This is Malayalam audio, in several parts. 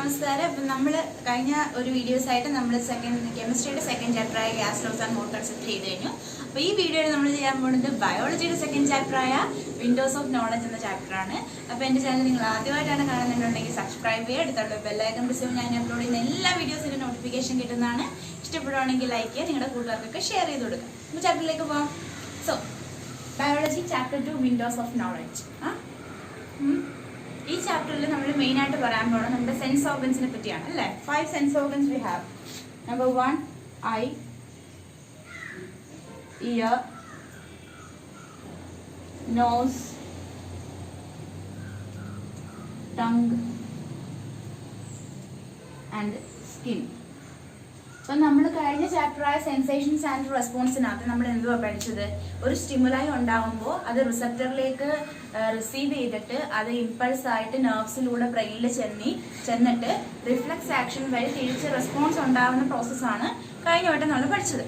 നമസ്കാരം. അപ്പം നമ്മൾ കഴിഞ്ഞ ഒരു വീഡിയോസായിട്ട് നമ്മൾ കെമിസ്ട്രിയുടെ സെക്കൻഡ് ചാപ്റ്ററായ gas laws and mole concept ചെയ്ത് കഴിഞ്ഞു. അപ്പോൾ ഈ വീഡിയോയിൽ നമ്മൾ ചെയ്യാൻ പോകുന്നത് ബയോളജിയുടെ സെക്കൻഡ് ചാപ്റ്ററായ വിൻഡോസ് ഓഫ് നോളജ് എന്ന ചാപ്റ്ററാണ്. അപ്പോൾ എൻ്റെ ചാനൽ നിങ്ങൾ ആദ്യമായിട്ടാണ് കാണുന്നുണ്ടെങ്കിൽ സബ്സ്ക്രൈബ് ചെയ്യുക, അടുത്തുള്ള ബെല്ലൈക്കൺ പ്രസ് ചെയ്യുമ്പോൾ ഞാൻ അപ്ലോഡ് ചെയ്യുന്ന എല്ലാ വീഡിയോസിൻ്റെ നോട്ടിഫിക്കേഷൻ കിട്ടുന്നതാണ്. ഇഷ്ടപ്പെടുവാണെങ്കിൽ ലൈക്ക് ചെയ്യുക, നിങ്ങളുടെ കൂട്ടുകാർക്കൊക്കെ ഷെയർ ചെയ്ത് കൊടുക്കുക. അപ്പോൾ ചാപ്റ്ററിലേക്ക് പോകാം. So biology chapter 2 Windows of knowledge. ഈ ചാപ്റ്ററിൽ നമ്മൾ മെയിൻ ആയിട്ട് പറയാൻ പോകുന്നത് നമ്മുടെ സെൻസ് ഓർഗൻസിനെ പറ്റിയാണ് അല്ലേ. 5 sense organs we have. Number 1 eye, ear, nose, tongue and skin. അപ്പം നമ്മൾ കഴിഞ്ഞ ചാപ്റ്ററായ സെൻസേഷൻസ് ആൻഡ് റെസ്പോൺസിനകത്ത് നമ്മൾ എന്തുവാ പഠിച്ചത്? ഒരു സ്റ്റിമുലായി ഉണ്ടാകുമ്പോൾ അത് റിസപ്റ്ററിലേക്ക് റിസീവ് ചെയ്തിട്ട് അത് ഇമ്പൾസ് ആയിട്ട് നെർവ്സിലൂടെ ബ്രെയിനിൽ ചെന്നിട്ട് റിഫ്ലക്സ് ആക്ഷൻ വഴി തിരിച്ച് റെസ്പോൺസ് ഉണ്ടാകുന്ന പ്രോസസ്സാണ് കഴിഞ്ഞ വട്ടം നമ്മൾ പഠിച്ചത്.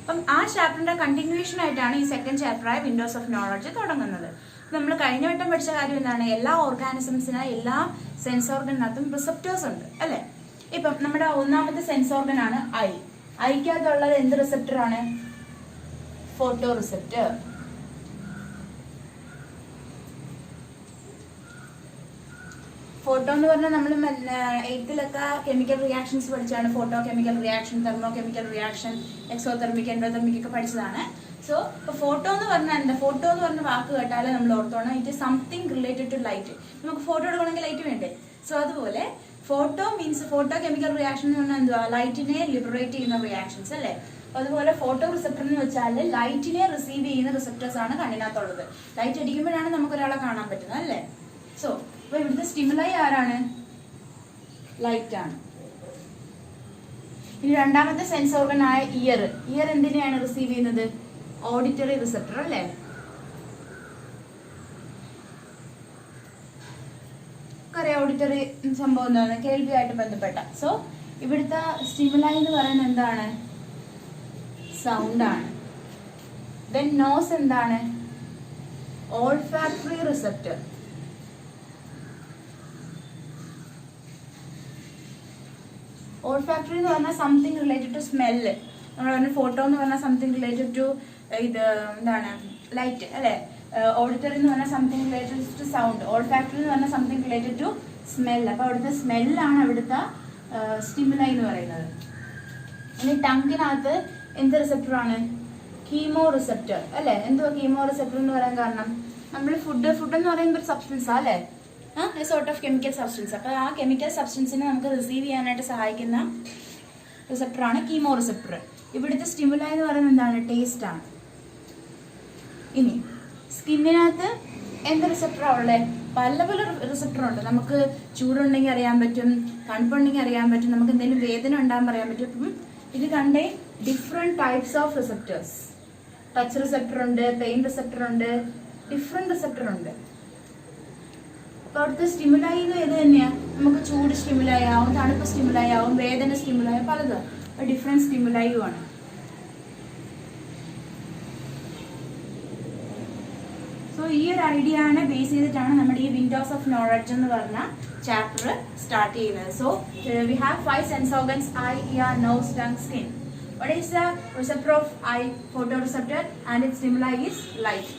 അപ്പം ആ ചാപ്റ്ററിന്റെ കണ്ടിന്യൂഷൻ ആയിട്ടാണ് ഈ സെക്കൻഡ് ചാപ്റ്ററായ വിൻഡോസ് ഓഫ് നോളജ് തുടങ്ങുന്നത്. നമ്മൾ കഴിഞ്ഞ വട്ടം പഠിച്ച കാര്യം എന്താണ്? എല്ലാ ഓർഗാനിസംസിനും എല്ലാ സെൻസ് ഓർഗനകത്തും റിസപ്റ്റേഴ്സ് ഉണ്ട് അല്ലേ. ഇപ്പം നമ്മുടെ ഒന്നാമത്തെ സെൻസ് ഓർഗൻ ആണ് ഐ. ഐക്കകത്തുള്ളത് എന്ത് റിസപ്റ്റർ ആണ്? Photo receptor. ഫോട്ടോ എന്ന് പറഞ്ഞാൽ നമ്മൾ 8th കെമിക്കൽ റിയാക്ഷൻസ് പഠിച്ചാണ്. Photo chemical reaction, thermo chemical reaction, exothermic, endothermic ഒക്കെ പഠിച്ചതാണ്. സോ ഫോട്ടോ എന്ന് പറഞ്ഞാൽ എന്താ? ഫോട്ടോ എന്ന് പറഞ്ഞ വാക്ക് കേട്ടാലേ നമ്മൾ ഓർത്തോണം it something related to light. നമുക്ക് ഫോട്ടോ എടുക്കണമെങ്കിൽ ലൈറ്റ് വേണ്ടേ? സോ അതുപോലെ photo means photo chemical reaction എന്ന് പറഞ്ഞാൽ എന്തുവാ? ലൈറ്റിനെ ലിബറേറ്റ് ചെയ്യുന്ന റിയാക്ഷൻസ് അല്ലേ. അതുപോലെ ഫോട്ടോ റിസപ്റ്റർ എന്ന് വെച്ചാൽ ലൈറ്റിനെ റിസീവ് ചെയ്യുന്ന റിസപ്റ്റേഴ്സ് ആണ് കണ്ണിനകത്തുള്ളത്. ലൈറ്റ് അടിക്കുമ്പോഴാണ് നമുക്ക് ഒരാളെ കാണാൻ പറ്റുന്നത് അല്ലേ. സോ അപ്പൊ ഇവിടുത്തെ സ്റ്റിമുലൈ ആരാണ്? ലൈറ്റ് ആണ്. ഇനി രണ്ടാമത്തെ സെൻസ് ഓർഗൻ ആയ ഇയർ. ഇയർ എന്തിനെയാണ് റിസീവ് ചെയ്യുന്നത്? ഓഡിറ്ററി റിസപ്റ്റർ അല്ലേ. ഓഡിറ്ററി സംഭവം എന്താണ്? കേൾവിയായിട്ട് ബന്ധപ്പെട്ട. സോ ഇവിടുത്തെ സ്റ്റിമുലൈ എന്ന് പറയുന്നത് എന്താണ്? സൗണ്ട് ആണ്. ദെൻ നോസ് എന്താണ്? Olfactory receptor. ഓൾഫാക്ടറി എന്ന് പറഞ്ഞാൽ സംതിങ് റിലേറ്റഡ് ടു സ്മെല്ല്. നമ്മൾ പറഞ്ഞ ഫോട്ടോ എന്ന് പറഞ്ഞാൽ സംതിങ് റിലേറ്റഡ് ടു ഇത് എന്താണ്? ലൈറ്റ് അല്ലെ. ഓഡിറ്ററി എന്ന് പറഞ്ഞാൽ something related to sound. Olfactory എന്ന് പറഞ്ഞാൽ സംതിങ് റിലേറ്റഡ് ടു സ്മെൽ. അപ്പൊ അവിടുത്തെ സ്മെല്ലാണ് അവിടുത്തെ സ്റ്റിമുലൈ എന്ന് പറയുന്നത്. ഇനി ടങ്കിനകത്ത് എന്ത് റിസപ്റ്റർ ആണ്? കീമോ റിസപ്റ്റർ അല്ലെ. എന്തുവാ കീമോ റിസപ്റ്റർ എന്ന് പറയാൻ കാരണം? നമ്മൾ ഫുഡ് എന്ന് പറയുമ്പോൾ ഒരു സബ്സ്റ്റൻസാ അല്ലെ, സോർട്ട് ഓഫ് കെമിക്കൽ സബ്സ്റ്റൻസ്. അപ്പൊ ആ കെമിക്കൽ സബ്സ്റ്റൻസിനെ നമുക്ക് റിസീവ് ചെയ്യാനായിട്ട് സഹായിക്കുന്ന റിസപ്റ്റർ ആണ് കീമോ റിസപ്റ്റർ. ഇവിടുത്തെ സ്റ്റിമുലൈ എന്ന് പറയുന്നത് എന്താണ്? ടേസ്റ്റ് ആണ്. ഇനി സ്കിന്നിനകത്ത് എന്ത് റിസപ്റ്ററാണ് ഉള്ളത്? പല റിസപ്റ്റർ ഉണ്ട്. നമുക്ക് ചൂടുണ്ടെങ്കിൽ അറിയാൻ പറ്റും, തണുപ്പുണ്ടെങ്കിൽ അറിയാൻ പറ്റും, നമുക്ക് എന്തെങ്കിലും വേദന ഉണ്ടാകുമ്പോൾ അറിയാൻ പറ്റും. ഇത് കണ്ടേ different types of receptors. Touch receptor ഉണ്ട്, പെയിൻ റിസപ്റ്റർ ഉണ്ട്, ഡിഫറെന്റ് റിസപ്റ്റർ ഉണ്ട്. അപ്പൊ അവിടുത്തെ സ്റ്റിമുലൈ ഏത് തന്നെയാ? നമുക്ക് ചൂട് സ്റ്റിമുലൈ ആവും, തണുപ്പ് സ്റ്റിമുലൈ ആവും, വേദന സ്റ്റിമുലൈ, പലതും ഡിഫറെന്റ് സ്റ്റിമുലൈയും ആണ്. സോ ഈ ഒരു ഐഡിയനെ ബേസ് ചെയ്തിട്ടാണ് നമ്മുടെ ഈ വിൻഡോസ് ഓഫ് നോളജ് എന്ന് പറഞ്ഞ ചാപ്റ്റർ സ്റ്റാർട്ട് ചെയ്യുന്നത്. So we have 5 sense organs: eye, ear, nose, tongue, skin. What is the receptor of eye? Photoreceptor, and its stimuli is light.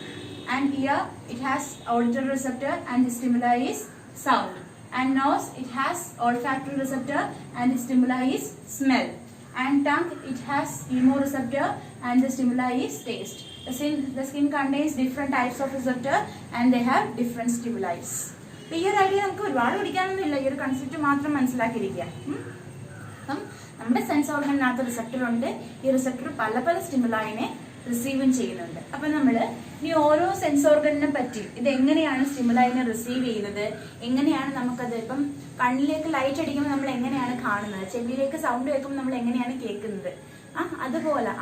And ear, it has auditory receptor and its stimuli is sound. And nose, it has olfactory receptor and its stimuli is smell. And tongue, it has chemoreceptor and the stimuli is taste. The skin contains different types of receptor and they have different stimuli. So ഈ ഒരു ഐഡിയ നമുക്ക് ഒരുപാട് പഠിക്കാനൊന്നുമില്ല, ഈ ഒരു കൺസെപ്റ്റ് മാത്രം മനസ്സിലാക്കിയിരിക്കുക. അപ്പം നമ്മുടെ സെൻസ് ഓർഗനകത്ത് റിസപ്റ്റർ ഉണ്ട്. ഈ റിസപ്റ്റർ പല പല സ്റ്റിമുലൈനെ റിസീവും ചെയ്യുന്നുണ്ട്. അപ്പൊ നമ്മൾ ഇനി ഓരോ സെൻസ് ഓർഗനെ പറ്റി, ഇത് എങ്ങനെയാണ് സ്റ്റിമുലൈനെ റിസീവ് ചെയ്യുന്നത്, എങ്ങനെയാണ് നമുക്കത്, ഇപ്പം കണ്ണിലേക്ക് ലൈറ്റ് അടിക്കുമ്പോൾ നമ്മൾ എങ്ങനെയാണ് കാണുന്നത്, ചെവിയിലേക്ക് സൗണ്ട് കേൾക്കുമ്പോൾ നമ്മൾ എങ്ങനെയാണ് കേൾക്കുന്നത്, അതുപോലെ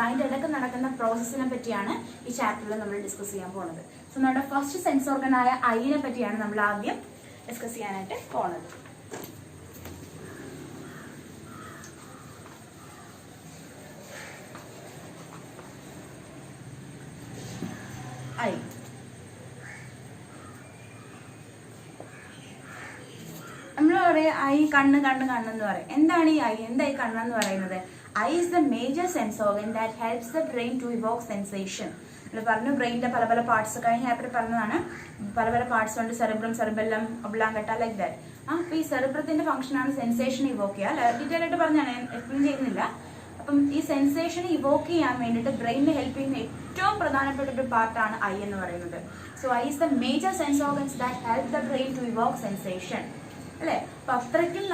അതിൻ്റെ ഇടയ്ക്ക് നടക്കുന്ന പ്രോസസ്സിനെ പറ്റിയാണ് ഈ ചാപ്റ്ററിൽ നമ്മൾ ഡിസ്കസ് ചെയ്യാൻ പോകുന്നത്. സോ നമ്മുടെ ഫസ്റ്റ് സെൻസ് ഓർഗനായ ഐനെ പറ്റിയാണ് നമ്മൾ ആദ്യം ഡിസ്കസ് ചെയ്യാനായിട്ട് പോകുന്നത്. ഐ നമ്മൾ പറയാ ഐ കണ്ണ് കണ്ണ് കണ്ണെന്ന് പറയും. എന്താണ് ഈ ഐ? എന്താ ഈ കണ്ണെന്ന് പറയുന്നത്? Eye is the major sense organ that helps the brain to evoke sensation. പറഞ്ഞു ബ്രെയിനിന്റെ പല പല പാർട്സ് കഴിഞ്ഞ ചാപ്റ്റർ പറഞ്ഞതാണ്. പല പല പാർട്സ് ഉണ്ട്, സെറിബ്രം, സെറിബെല്ലം, ഒബ്ലാങ്കട്ട, ലൈക്ക് ദാറ്റ്. അപ്പൊ ഈ സെറിബ്രത്തിന്റെ ഫംഗ്ഷൻ ആണ് സെൻസേഷൻ ഇവോക്ക് ചെയ്യുക. ഡീറ്റെയിൽ ആയിട്ട് പറഞ്ഞാണ്, എക്സ്പ്ലെയിൻ ചെയ്യുന്നില്ല. അപ്പം ഈ സെൻസേഷൻ ഇവോക്ക് ചെയ്യാൻ വേണ്ടിയിട്ട് ബ്രെയിനിനെ ഹെൽപ്പ് ചെയ്യുന്ന ഏറ്റവും പ്രധാനപ്പെട്ട ഒരു പാർട്ടാണ് ഐ എന്ന് പറയുന്നത്. So eye is the major sense organs that help the brain to evoke sensation. അല്ലെ? അപ്പൊ അത്രയ്ക്കും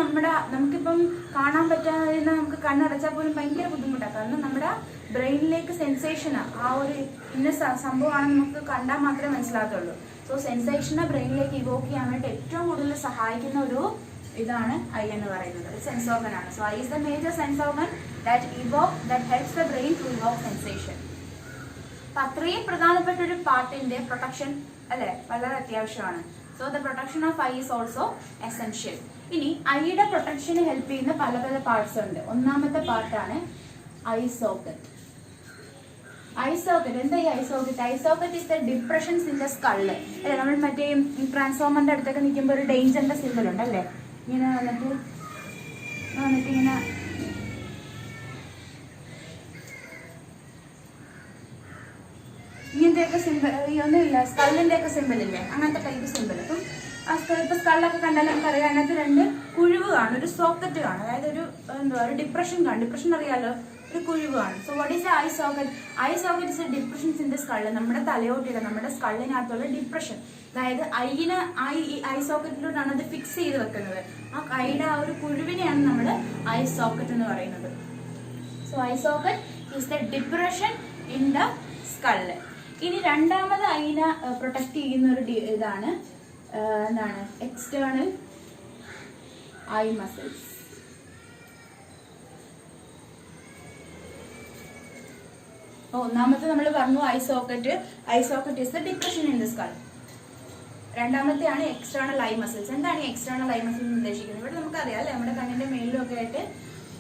നമുക്കിപ്പം കാണാൻ പറ്റാതെ നമുക്ക് കണ്ണടച്ചാൽ പോലും ഭയങ്കര ബുദ്ധിമുട്ടാണ്. കാരണം നമ്മുടെ ബ്രെയിനിലേക്ക് സെൻസേഷന് ആ ഒരു ഇന്ന സംഭവമാണെന്ന് നമുക്ക് കണ്ടാൽ മാത്രമേ മനസ്സിലാകത്തുള്ളൂ. സോ സെൻസേഷനെ ബ്രെയിനിലേക്ക് ഇവോക്ക് ചെയ്യാൻ വേണ്ടി ഏറ്റവും കൂടുതൽ സഹായിക്കുന്ന ഒരു ഇതാണ് ഐ എന്ന് പറയുന്നത്. ഒരു സെൻസ് ഓർഗൻ ആണ്. So eye is the major sense organ that helps the brain to evoke sensation. അപ്പൊ അത്രയും പ്രധാനപ്പെട്ട ഒരു പാർട്ടിന്റെ പ്രൊട്ടക്ഷൻ അല്ലെ വളരെ അത്യാവശ്യമാണ്. So the protection of I is also essential. ഇനി ഐയുടെ പ്രൊട്ടക്ഷന് ഹെൽപ്പ് ചെയ്യുന്ന പല പല പാർട്സ് ഉണ്ട്. ഒന്നാമത്തെ പാർട്ടാണ് ഐ സോക്കറ്റ്. ഐ സോക്കറ്റ് എന്താ ഈ I socket? I socket is the depressions in the skull. അല്ലെ, നമ്മൾ മറ്റേ ട്രാൻസ്ഫോമറിന്റെ അടുത്തൊക്കെ നിൽക്കുമ്പോൾ ഒരു ഡേഞ്ചറിന്റെ സിമ്പിൾ ഉണ്ട് അല്ലേ, ഇങ്ങനെ വന്നിട്ട് ഇങ്ങനെ ഇങ്ങനത്തെയൊക്കെ സിമ്പിൾ ഒന്നുമില്ല, സ്കള്ളിന്റെ ഒക്കെ സിമ്പിൾ ഇല്ലേ, അങ്ങനത്തെ ടൈപ്പ് സിമ്പിൾ. അപ്പം ഇപ്പൊ സ്കള്ളൊക്കെ കണ്ടാൽ നമുക്കറിയാം അതിനകത്ത് രണ്ട് കുഴിവ് കാണും, ഒരു സോക്കറ്റ് കാണും. അതായത് ഒരു ഒരു ഡിപ്രഷൻ കാണും. ഡിപ്രഷൻ അറിയാലോ, ഒരു കുഴിവ് കാണും. So what is I socket? I socket is A depressions in the skull. നമ്മുടെ തലയോട്ടിയുടെ നമ്മുടെ സ്കള്ളിനകത്തുള്ള ഡിപ്രഷൻ. അതായത് ഐ സോക്കറ്റിലോട്ടാണ് അത് ഫിക്സ് ചെയ്ത് വെക്കുന്നത്. ആ ഐയുടെ ആ ഒരു കുഴിവിനെയാണ് നമ്മൾ ഐ സോക്കറ്റ് എന്ന് പറയുന്നത്. So I socket is the depression in the skull. ഇനി രണ്ടാമത് ഐനെ പ്രൊട്ടക്ട് ചെയ്യുന്ന ഒരു ഇതാണ് എന്താണ് എക്സ്റ്റേണൽ ഐ മസിൽസ്. ഒന്നാമത്തെ നമ്മൾ പറഞ്ഞു eye socket is the depression in the skull. രണ്ടാമത്തെയാണ് എക്സ്റ്റേണൽ ഐ മസിൽസ്. എന്താണ് ഈ എക്സ്റ്റേണൽ ഐ മസിൽസ് ഉദ്ദേശിക്കുന്നത്? ഇവിടെ നമുക്കറിയാം അല്ലെ, നമ്മുടെ കണ്ണിന്റെ മേലിലും ഒക്കെ ആയിട്ട്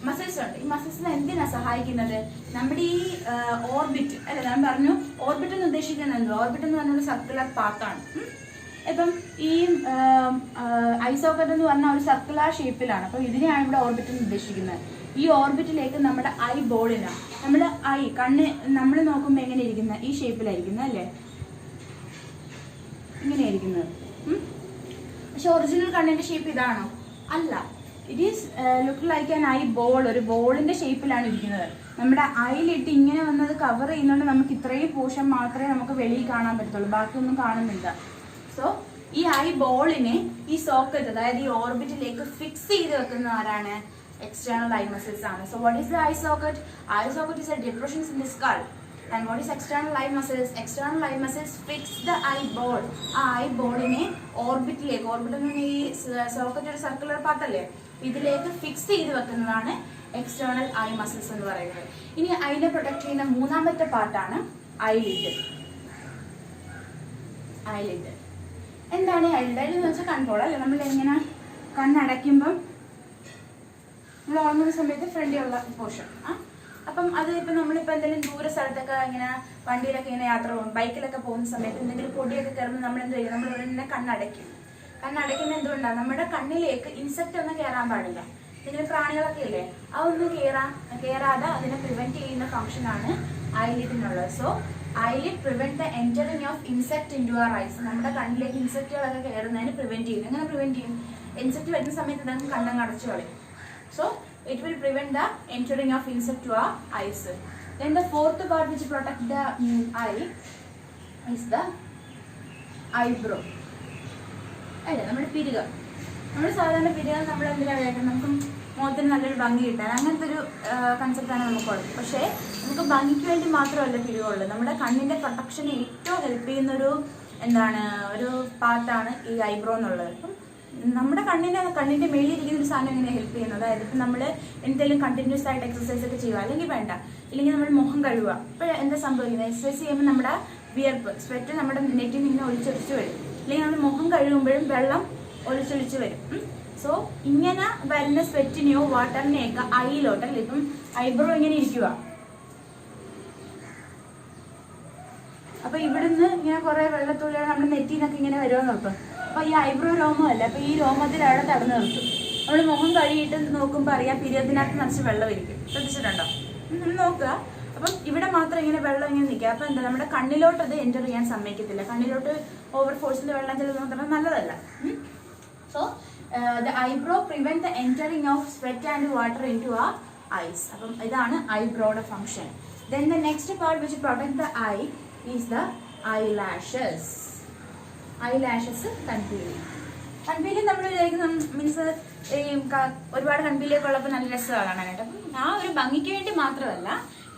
മസിൽസ് ഉണ്ട്. ഈ മസിൽസിനെ എന്തിനാ സഹായിക്കുന്നത്? നമ്മുടെ ഈ ഓർബിറ്റ് അല്ലെ, ഞാൻ പറഞ്ഞു ഓർബിറ്റ് എന്ന് ഉദ്ദേശിക്കുന്നത് എന്തോ, ഓർബിറ്റ് എന്ന് പറഞ്ഞ ഒരു സർക്കുലർ പാത്താണ്. ഇപ്പം ഈ ഐ സോക്കറ്റ് എന്ന് പറഞ്ഞ ഒരു സർക്കുലർ ഷേപ്പിലാണ്. അപ്പം ഇതിനെയാണ് ഇവിടെ ഓർബിറ്റ് എന്ന് ഉദ്ദേശിക്കുന്നത്. ഈ ഓർബിറ്റിലേക്ക് നമ്മുടെ ഐ ബോളിന്, നമ്മുടെ ഐ കണ്ണ് നമ്മൾ നോക്കുമ്പോൾ എങ്ങനെ ഇരിക്കുന്നത്? ഈ ഷേപ്പിലായിരിക്കുന്നത് അല്ലേ, ഇങ്ങനെ ഇരിക്കുന്നത്. പക്ഷെ ഒറിജിനൽ കണ്ണിന്റെ ഷേപ്പ് ഇതാണോ? അല്ല. It is look like an I ball. ഒരു ബോളിന്റെ ഷേപ്പിലാണ് ഇരിക്കുന്നത്. നമ്മുടെ ഐയിലിട്ട് ഇങ്ങനെ വന്നത് കവർ ചെയ്യുന്നതുകൊണ്ട് നമുക്ക് ഇത്രയും പോർഷൻ മാത്രമേ നമുക്ക് വെളിയിൽ കാണാൻ പറ്റത്തുള്ളൂ, ബാക്കിയൊന്നും കാണുന്നില്ല. സോ ഈ ഐ ബോളിനെ ഈ സോക്കറ്റ്, അതായത് ഈ ഓർബിറ്റിലേക്ക് ഫിക്സ് ചെയ്ത് വെക്കുന്ന ആരാണ്? എക്സ്റ്റേണൽ ഐ മസിൽസ് ആണ്. So what is the I socket? I socket is A depressions in the skull. And what is external eye muscles? External eye muscles fix the eye ball. ആ ഐ ബോളിനെ ഓർബിറ്റിലേക്ക്, ഓർബിറ്റ് ഈ സോക്കറ്റ് ഒരു സർക്കുലർ പാത്ത് അല്ലേ, ഇതിലേക്ക് ഫിക്സ് ചെയ്ത് വെക്കുന്നതാണ് എക്സ്റ്റേണൽ ഐ മസിൽസ് എന്ന് പറയുന്നത്. ഇനി ഐനെ പ്രൊട്ടക്ട് ചെയ്യുന്ന മൂന്നാമത്തെ പാർട്ടാണ് ഐലിഡ്. ഐലിഡ് എന്താണ് ഐലിഡ്? ഐലിഡ് എന്ന് വെച്ചാൽ കൺട്രോൾ അല്ലേ, നമ്മൾ എങ്ങനെ കണ്ണടയ്ക്കുമ്പം നമ്മൾ ഉറങ്ങുന്ന സമയത്ത് ഫ്രണ്ടിലുള്ള പോർഷൻ. അപ്പം അത് ഇപ്പം നമ്മളിപ്പോൾ എന്തെങ്കിലും ദൂര സ്ഥലത്തൊക്കെ ഇങ്ങനെ വണ്ടിയിലൊക്കെ ഇങ്ങനെ യാത്ര പോകും, ബൈക്കിലൊക്കെ പോകുന്ന സമയത്ത് എന്തെങ്കിലും പൊടിയൊക്കെ കയറുമ്പോൾ നമ്മൾ എന്ത് ചെയ്യും? നമ്മൾ ഉടനെ കണ്ണടയ്ക്കും. കണ്ണടയ്ക്കുന്നത് എന്തുകൊണ്ടാണ്? നമ്മുടെ കണ്ണിലേക്ക് ഇൻസെക്റ്റ് ഒന്നും കയറാൻ പാടില്ല. എന്തെങ്കിലും പ്രാണികളൊക്കെ ഇല്ലേ, അതൊന്നും കയറാതെ അതിനെ പ്രിവെന്റ് ചെയ്യുന്ന ഫംഗ്ഷനാണ് ഐലിഡിനുള്ളത്. So eyelid prevent the entering of insect into our eyes. നമ്മുടെ കണ്ണിലേക്ക് ഇൻസെക്റ്റുകളൊക്കെ കയറുന്നതിന് പ്രിവെന്റ് ചെയ്യും. എങ്ങനെ പ്രിവെന്റ് ചെയ്യും? ഇൻസെക്റ്റ് വരുന്ന സമയത്ത് നമുക്ക് കണ്ണങ്ങ് അടച്ചു കളയും. So it will prevent the entering of insect to our eyes. Then the fourth part which protect the eye is the eyebrow. അല്ലേ, നമ്മുടെ പിരിക. നമ്മൾ സാധാരണ പിരിക നമ്മൾ എന്തിനാണ് കേൾക്കുന്നത്? നമുക്ക് മുഖത്തിന് നല്ലൊരു ഭംഗി കിട്ടാൻ, അങ്ങനത്തെ ഒരു കൺസെപ്റ്റാണ് നമുക്കുള്ളത്. പക്ഷേ നമുക്ക് ഭംഗിക്ക് വേണ്ടി മാത്രമല്ല പിരിവുള്ളത്. നമ്മുടെ കണ്ണിന്റെ പ്രൊട്ടക്ഷന് ഏറ്റവും ഹെൽപ്പ് ചെയ്യുന്നൊരു ഒരു പാർട്ടാണ് ഈ ഐബ്രോ എന്നുള്ളത്. അപ്പം നമ്മുടെ കണ്ണിന്റെ മേളിൽ ഇരിക്കുന്ന ഒരു സാധനം എങ്ങനെ ഹെൽപ്പ് ചെയ്യുന്നത്? അതായത് ഇപ്പം നമ്മൾ എന്തെങ്കിലും കണ്ടിന്യൂസ് ആയിട്ട് എക്സസൈസ് ഒക്കെ ചെയ്യുക, അല്ലെങ്കിൽ വേണ്ട, ഇല്ലെങ്കിൽ നമ്മൾ മുഖം കഴുകുക. ഇപ്പോൾ എന്താ സംഭവിക്കുന്നത്? എക്സസൈസ് ചെയ്യുമ്പോൾ നമ്മുടെ വിയർപ്പ്, സ്വെറ്റ് നമ്മുടെ നെറ്റിൽ നിന്ന് ഇങ്ങനെ ഒലിച്ചൊലിച്ച് വരും. അല്ലെങ്കിൽ നമ്മൾ മുഖം കഴുകുമ്പോഴും വെള്ളം ഒലിച്ചൊലിച്ച് വരും. സോ ഇങ്ങനെ വരുന്ന സ്വെറ്റിനെയോ വാട്ടറിനെയൊക്കെ ഐയിലോട്ട്, അല്ലെ, ഇപ്പം ഐബ്രോ ഇങ്ങനെ ഇരിക്കുക. അപ്പൊ ഇവിടുന്ന് ഇങ്ങനെ കുറെ വെള്ളത്തുള്ളികൾ നമ്മുടെ നെറ്റിന്നൊക്കെ ഇങ്ങനെ വരുമെന്ന് നോക്കാം. അപ്പോൾ ഈ ഐബ്രോ രോമമല്ല, അപ്പോൾ ഈ രോമത്തിൽ അവിടെ തടഞ്ഞു നിർത്തും. നമ്മൾ മുഖം കഴുകിയിട്ട് നോക്കുമ്പോൾ അറിയാം പീരിയഡിനകത്ത് നിറച്ച് വെള്ളം ഇരിക്കും. ശ്രദ്ധിച്ചിട്ടുണ്ടോ? നോക്കുക. അപ്പം ഇവിടെ മാത്രം ഇങ്ങനെ വെള്ളം ഇങ്ങനെ നിൽക്കുക. അപ്പോൾ എന്താ, നമ്മുടെ കണ്ണിലോട്ട് അത് എൻ്റർ ചെയ്യാൻ സമ്മതിക്കത്തില്ല. കണ്ണിലോട്ട് ഓവർ ഫോഴ്സിൽ വെള്ളം ചെല്ലുന്നത് നല്ലതല്ല. So the eyebrow prevent the entering of sweat and water into our eyes. അപ്പം ഇതാണ് ഐബ്രോയുടെ function. Then the next part which protect the eye is the eyelashes. Eyelashes കൺപീലി. കൺപീലി നമ്മൾ വിചാരിക്കുന്ന മീൻസ് ഈ ഒരുപാട് കൺപീലിയൊക്കെ ഉള്ളപ്പോൾ നല്ല രസമാണ് കാണാനായിട്ട്. അപ്പം ആ ഒരു ഭംഗിക്ക് വേണ്ടി മാത്രമല്ല,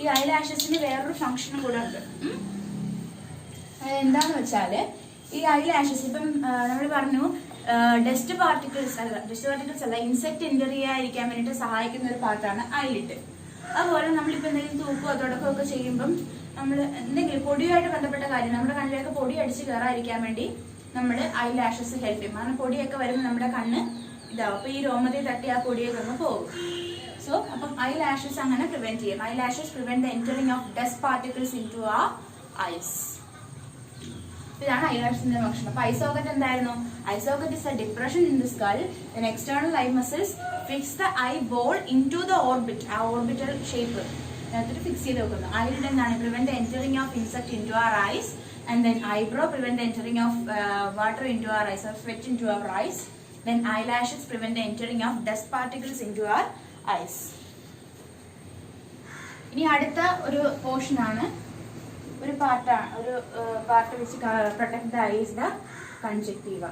ഈ ഐലാഷസിന് വേറൊരു ഫംഗ്ഷനും കൂടെ ഉണ്ട്. എന്താന്ന് വെച്ചാൽ ഈ ഐലാഷസ് ഇപ്പം നമ്മൾ പറഞ്ഞു ഡസ്റ്റ് പാർട്ടിക്കിൾസ് അല്ല ഇൻസെക്ട് എൻ്റർ ചെയ്യാതിരിക്കാൻ വേണ്ടിയിട്ട് സഹായിക്കുന്ന ഒരു പാർട്ടാണ് ഐലിട്ട്. അതുപോലെ നമ്മളിപ്പോൾ എന്തെങ്കിലും തൂക്കോ തുടക്കമൊക്കെ ചെയ്യുമ്പം നമ്മൾ എന്തെങ്കിലും പൊടിയുമായിട്ട് ബന്ധപ്പെട്ട കാര്യം നമ്മുടെ കണ്ണിലേക്ക് പൊടി അടിച്ച് കയറാതിരിക്കാൻ വേണ്ടി നമ്മൾ ഐലാഷസ് ഹെൽപ്പ് ചെയ്യും. കാരണം പൊടിയൊക്കെ വരുമ്പോൾ നമ്മുടെ കണ്ണ് ഇതാവും. അപ്പോൾ ഈ രോമത്തിൽ തട്ടി ആ പൊടിയൊക്കെ ഒന്ന് പോകും. സോ അപ്പം ഐലാഷസ് അങ്ങനെ പ്രിവെന്റ് ചെയ്യും. Eyelashes prevent the entering of dust particles into our eyes. ഇതാണ് ഐലാഷസിന്റെ ഫംഗ്ഷൻ. അപ്പൊ ഐ സോക്കറ്റ് എന്തായിരുന്നു? Eye socket is a depression in the skull. Then external eye muscles fix the eyeball into the orbit. ആ ഓർബിറ്റൽ ഷേപ്പ് അതിനകത്ത് ഫിക്സ് ചെയ്ത് വെക്കുന്നു. ഐലിഡ് എന്താണ്? Prevent the entering of insect into our eyes. And then eyebrow prevent the entering of water into our eyes or sweat into our eyes. Then eyelashes prevent the entering of dust particles into our eyes. ഇനി അടുത്ത ഒരു പോർഷൻ ആണ്, ഒരു പാർട്ടാണ്, ഒരു പാർട്ട് വെച്ച് protect the ice the conjunctiva.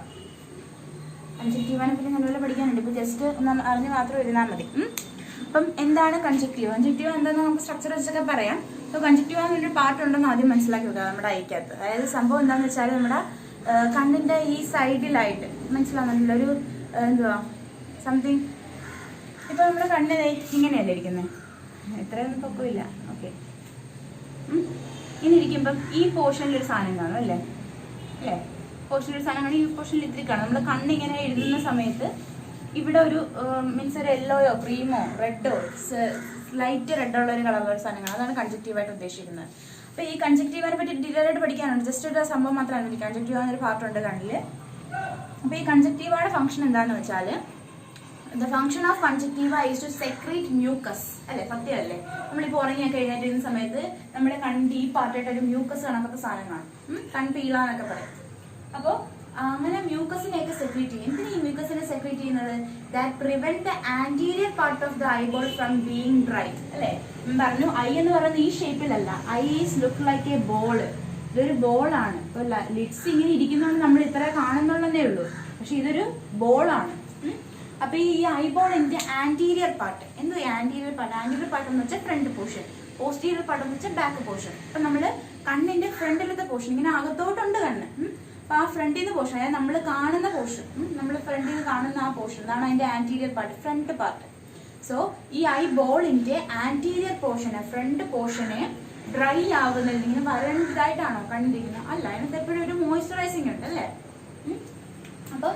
കൺജക്റ്റീവനെ പറ്റി നല്ലപോലെ പഠിക്കാനുണ്ട്. ഇപ്പോൾ ജസ്റ്റ് ഒന്ന് അറിഞ്ഞ് മാത്രം ഇരുന്നാൽ മതി. അപ്പം എന്താണ് കൺജക്റ്റീവ? കൺജക്റ്റീവ എന്താണെന്ന് നമുക്ക് സ്ട്രക്ചർ വെച്ചൊക്കെ പറയാം. അപ്പോൾ കൺജക്റ്റീവ എന്നൊരു പാർട്ട് ഉണ്ടെന്ന് ആദ്യം മനസ്സിലാക്കി വെക്കുക നമ്മുടെ ഐക്കകത്ത്. അതായത് സംഭവം എന്താണെന്ന് വെച്ചാൽ നമ്മുടെ കണ്ണിൻ്റെ ഈ സൈഡിലായിട്ട് മനസ്സിലാകുന്നില്ല ഒരു എന്തുവാ സംതിങ്. ഇപ്പോൾ നമ്മുടെ കണ്ണിന് ഇങ്ങനെയല്ലേ ഇരിക്കുന്നത്, എത്രയൊന്നും പൊക്കമില്ല. ഓക്കെ, ഇങ്ങനെ ഇരിക്കുമ്പം ഈ പോർഷനിലൊരു സാധനം കാണും അല്ലേ? അല്ലേ, പോർഷനിലൊരു സാധനം കാണും. ഈ പോർഷനിൽ ഇത്തിരി കാണും. നമ്മൾ കണ്ണിങ്ങനെ എഴുതുന്ന സമയത്ത് ഇവിടെ ഒരു മീൻസ് ഒരു യെല്ലോയോ ക്രീമോ റെഡോ ലൈറ്റ് റെഡ് ഉള്ള ഒരു കളർ സാധനങ്ങൾ, അതാണ് കൺജക്റ്റീവായിട്ട് ഉദ്ദേശിക്കുന്നത്. അപ്പോൾ ഈ കൺജക്റ്റീവിനെ പറ്റി ഡീറ്റെയിൽ ആയിട്ട് പഠിക്കാനുണ്ട്. ജസ്റ്റ് ഒരു സംഭവം മാത്രമാണ് കൺജക്റ്റീവ് എന്നൊരു പാർട്ടുണ്ട് കണ്ണിൽ. അപ്പോൾ ഈ കൺജക്റ്റീവയുടെ ഫംഗ്ഷൻ എന്താണെന്ന് വെച്ചാൽ the function of conjunctiva is to secrete mucus. അല്ലേ, സത്യമല്ലേ? നമ്മളിപ്പോൾ ഉറങ്ങിയൊക്കെ എഴുന്നേറ്റിരുന്ന സമയത്ത് നമ്മുടെ കണ്ണിൻ്റെ ഈ പാർട്ടായിട്ട് ഒരു മ്യൂക്കസ് കണക്കത്തെ സാധനം കാണും, കൺപീളാന്നൊക്കെ പറയും. അപ്പോൾ അങ്ങനെ മ്യൂക്കസിനെയൊക്കെ സെക്രീറ്റ് ചെയ്യും. എന്തിനാ ഈ മ്യൂക്കസിനെ സെക്രീറ്റ് ചെയ്യുന്നത്? That prevent the anterior part of the eyeball from being dry. അല്ലേ, പറഞ്ഞു ഐ എന്ന് പറയുന്നത് ഈ ഷേപ്പിലല്ല. Eye is look like a ball. ഇതൊരു ബോളാണ്. ഇപ്പോൾ ലിഡ്സ് ഇങ്ങനെ ഇരിക്കുന്നതുകൊണ്ട് നമ്മൾ ഇത്ര കാണുന്നുള്ളതേ ഉള്ളൂ, പക്ഷെ ഇതൊരു ബോളാണ്. അപ്പൊ ഈ ഐബോളിന്റെ ആന്റീരിയർ പാർട്ട്, എന്തോ ആന്റീരിയർ പാർട്ട്? ആന്റീരിയർ പാർട്ട് എന്ന് വെച്ചാൽ ഫ്രണ്ട് പോർഷൻ, പോസ്റ്റീരിയർ പാർട്ട് എന്ന് വെച്ചാൽ ബാക്ക് പോർഷൻ. അപ്പൊ നമ്മള് കണ്ണിന്റെ ഫ്രണ്ടിലത്തെ പോർഷൻ ഇങ്ങനെ അകത്തോട്ടുണ്ട് കണ്ണ്. അപ്പൊ ആ ഫ്രണ്ടിൽ നിന്ന് പോർഷൻ, അതായത് നമ്മൾ കാണുന്ന പോർഷൻ, നമ്മൾ ഫ്രണ്ടിൽ നിന്ന് കാണുന്ന ആ പോർഷൻ, അതാണ് അതിന്റെ anterior part, front part. So ഈ ഐബോളിന്റെ ആന്റീരിയർ പോർഷന്, ഫ്രണ്ട് പോർഷനെ ഡ്രൈ ആവുന്നതിന് ഇങ്ങനെ വരണ്ടതായിട്ടാണോ കണ്ടിരിക്കുന്നത്? അല്ല, അതിനകത്ത് എപ്പോഴും ഒരു മോയ്സ്ചറൈസിങ് ഉണ്ട് അല്ലേ? അപ്പം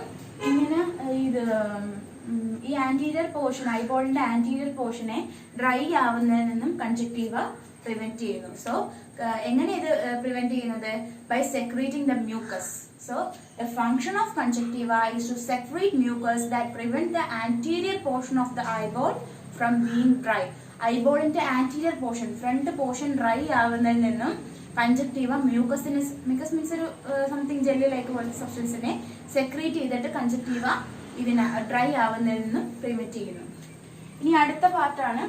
ഇങ്ങനെ ഇത് ഈ ആന്റീരിയർ പോർഷൻ, ഐബോളിന്റെ ആന്റീരിയർ പോർഷനെ ഡ്രൈ ആവുന്നതിൽ നിന്നും കൺജക്റ്റീവ പ്രിവെന്റ് ചെയ്യുന്നു. സോ എങ്ങനെ ഇത് പ്രിവെന്റ് ചെയ്യുന്നത്? By secreting the mucus. So the function of conjunctiva is to secrete mucus that prevent the anterior portion of the eyeball from being dry. ഐബോളിന്റെ anterior portion, front portion dry ആവുന്നതിൽ നിന്നും കൺജക്റ്റീവ മ്യൂക്കസിനെ, മ്യൂക്കസ് മീൻസ് ഒരു സംതിങ് ജെല്ലി ലൈക്ക് പോലത്തെ സബ്സ്റ്റൻസിനെ സെക്രീറ്റ് ചെയ്തിട്ട് കൺജക്റ്റീവ ഇതിനെ ഡ്രൈ ആവുന്നതിൽ നിന്നും പ്രിവെന്റ് ചെയ്യുന്നു. ഇനി അടുത്ത പാർട്ടാണ്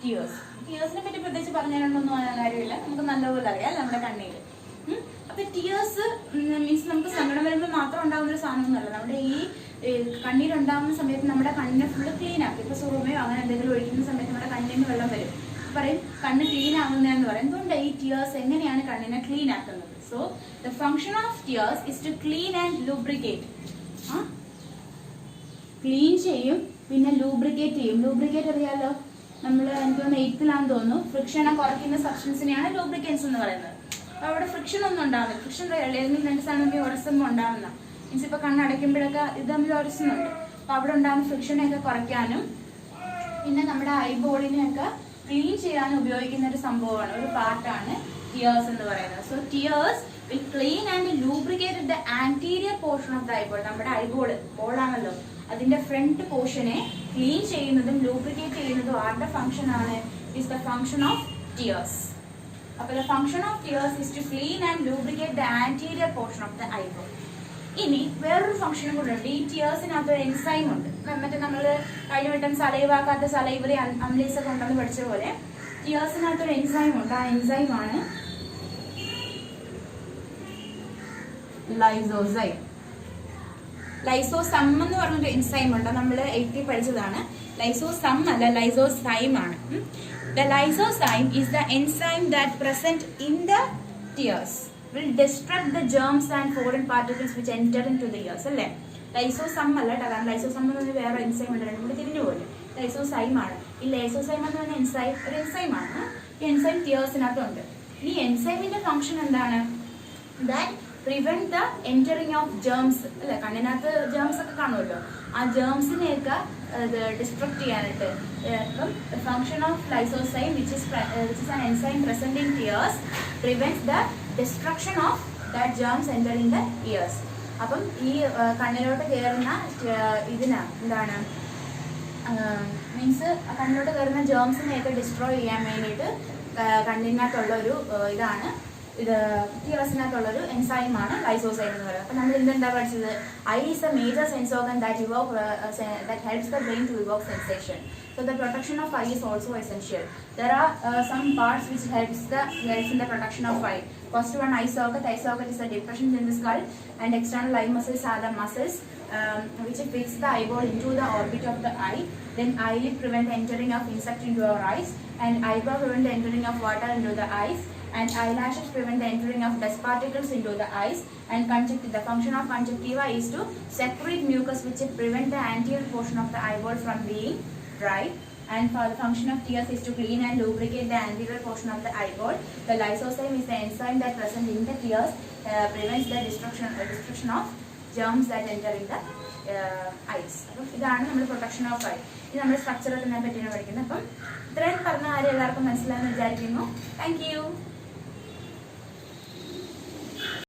ടിയേഴ്സ്. ടിയേഴ്സിനെ പറ്റി പ്രത്യേകിച്ച് പറഞ്ഞാലൊന്നും കാര്യമില്ല, നമുക്ക് നല്ലപോലെ അറിയാം നമ്മുടെ കണ്ണിൽ. അപ്പൊ ടിയേഴ്സ് മീൻസ് നമുക്ക് സങ്കടം വരുമ്പോൾ മാത്രം ഉണ്ടാകുന്ന ഒരു സാധനമൊന്നുമല്ല. നമ്മുടെ ഈ കണ്ണീരുണ്ടാകുന്ന സമയത്ത് നമ്മുടെ കണ്ണിനെ ഫുള്ള് ക്ലീൻ ആക്കും. ഇപ്പൊ സുറുമയോ അങ്ങനെ എന്തെങ്കിലും ഒഴിക്കുന്ന സമയത്ത് നമ്മുടെ കണ്ണിൽ നിന്ന് വെള്ളം വരും, പറയും കണ്ണ് ക്ലീൻ ആവുന്നതെന്ന് പറയും. എന്തുകൊണ്ട് ഈ ടിയേഴ്സ് എങ്ങനെയാണ് കണ്ണിനെ ക്ലീൻ ആക്കുന്നത്? So the function of tears is to clean and lubricate. Clean ചെയ്യും, പിന്നെ ലൂബ്രിക്കേറ്റ് ചെയ്യും. ലൂബ്രിക്കേറ്റ് അറിയാലോ, നമ്മൾ എനിക്ക് തോന്നുന്നു 8th തോന്നുന്നു, ഫ്രിക്ഷനെ കുറയ്ക്കുന്ന സബ്സ്റ്റൻസിനെയാണ് ലൂബ്രിക്കൻസ് എന്ന് പറയുന്നത്. അപ്പോൾ അവിടെ ഫ്രിക്ഷൻ ഒന്നും ഉണ്ടാവുന്നില്ല. ഫ്രിക്ഷൻ ഏതെങ്കിലും രണ്ട് സാധനം ഉരസുമ്പോൾ ഉണ്ടാവുന്ന മീൻസ് ഇപ്പോൾ കണ്ണടയ്ക്കുമ്പോഴൊക്കെ ഇത് തമ്മിൽ ഉരസുന്നുണ്ട്. അപ്പോൾ അവിടെ ഉണ്ടാകുന്ന ഫ്രിക്ഷനെയൊക്കെ കുറയ്ക്കാനും പിന്നെ നമ്മുടെ ഐബോളിനെയൊക്കെ ക്ലീൻ ചെയ്യാൻ ഉപയോഗിക്കുന്ന ഒരു സംഭവമാണ്, ഒരു പാർട്ടാണ് ടിയേഴ്സ് എന്ന് പറയുന്നത്. So tears will clean and lubricate the anterior portion of the eyeball. നമ്മുടെ ഐബോൾ ബോളാണല്ലോ, അതിന്റെ ഫ്രണ്ട് പോർഷനെ ക്ലീൻ ചെയ്യുന്നതും ലൂബ്രിക്കേറ്റ് ചെയ്യുന്നതും ആരുടെ ഫംഗ്ഷൻ ആണ്? Is the function of tears. അപ്പോൾ the function of tears is to clean and lubricate the anterior portion of the eyeball. ഇനി വേറൊരു ഫംഗ്ഷനും കൂടെ ഉണ്ട്. ഈ ടിയേഴ്സിനകത്ത് ഒരു എൻസൈം ഉണ്ട്. മറ്റേ നമ്മൾ കഴിഞ്ഞ വട്ടം സലൈവാക്കാത്ത സലൈവറി അംലീസ് ഒക്കെ ഉണ്ടെന്ന് പഠിച്ച പോലെ ടിയേഴ്സിനകത്തൊരു എൻസൈം ഉണ്ട്. ആ എൻസൈമാണ് ലൈസോസൈം. ലൈസോസം എന്ന് പറഞ്ഞൊരു എൻസൈം ഉണ്ട്, നമ്മൾ 8th പഠിച്ചതാണ്. ലൈസോസം അല്ല, ലൈസോസൈം ആണ്. The lysozyme is the enzyme that present in the tears will disrupt the germs and foreign particles which enter into the ears. അല്ലേ, ലൈസോസം അല്ല, കാരണം ലൈസോസം എന്ന് പറഞ്ഞാൽ വേറെ എൻസൈം ഉണ്ട്, രണ്ടും കൂടി തിരിഞ്ഞു പോലെ. ലൈസോസൈം ആണ്. ഈ ലൈസോസൈം എന്ന് പറഞ്ഞ എൻസൈം ഒരു എൻസൈം ആണ്. ഈ എൻസൈം ടിയേഴ്സിനകത്തുണ്ട്. ഈ എൻസൈമിന്റെ ഫംഗ്ഷൻ എന്താണ്? That prevent the entering of germs. അല്ലെ, കണ്ണിനകത്ത് ജേംസ് ഒക്കെ കാണുമല്ലോ, ആ ജേംസിനെയൊക്കെ ഡിസ്ട്രക്ട് ചെയ്യാനായിട്ട്. ഇപ്പം function of lysozyme which is an enzyme present in tears prevents the destruction of that germs entering the ears. അപ്പം ഈ കണ്ണിലോട്ട് കയറുന്ന ഇതിന് എന്താണ് മീൻസ് കണ്ണിലോട്ട് കയറുന്ന ജേംസിനെയൊക്കെ ഡിസ്ട്രോയ് ചെയ്യാൻ വേണ്ടിയിട്ട് കണ്ണിനകത്തുള്ള ഒരു ഇതാണ് ഇത് ടിയേഴ്സിനകത്തുള്ളൊരു എൻസൈമാണ് ലൈസോസൈം എന്ന് പറയുന്നത്. അപ്പോൾ നമ്മൾ ഇന്നെന്താ പഠിച്ചത്? Eye is a major sense organ that helps the brain to evoke sensation. So the protection of eye is also essential. There are some parts which helps in the protection of eye. First one, eye socket. Eye socket is a depression in the skull, and external eye muscles are the muscles which fix the eyeball into the orbit of the eye. Then eyelid prevent entering of insect into our eyes, and eyebrow prevent the entering of water into the eyes, and eyelashes prevent the entering of dust particles into the eyes. And conjunctiva, the function of conjunctiva is to secrete mucus which prevent the anterior portion of the eyeball from being dry. And for the function of tears is to clean and lubricate the anterior portion of the eyeball. The lysozyme is the enzyme that present in the tears prevents the destruction of germs that enter in the eyes. അപ്പം ഇതാണ് നമ്മൾ പ്രൊട്ടക്ഷൻ ഓഫ് ഐ. ഇത് നമ്മൾ സ്ട്രക്ചർ തന്നെ പറ്റിയാണ് പഠിക്കുന്നത്. അപ്പം ഇത്രയും പറഞ്ഞ കാര്യം എല്ലാവർക്കും മനസ്സിലായെന്ന് വിചാരിക്കുന്നു. Thank you.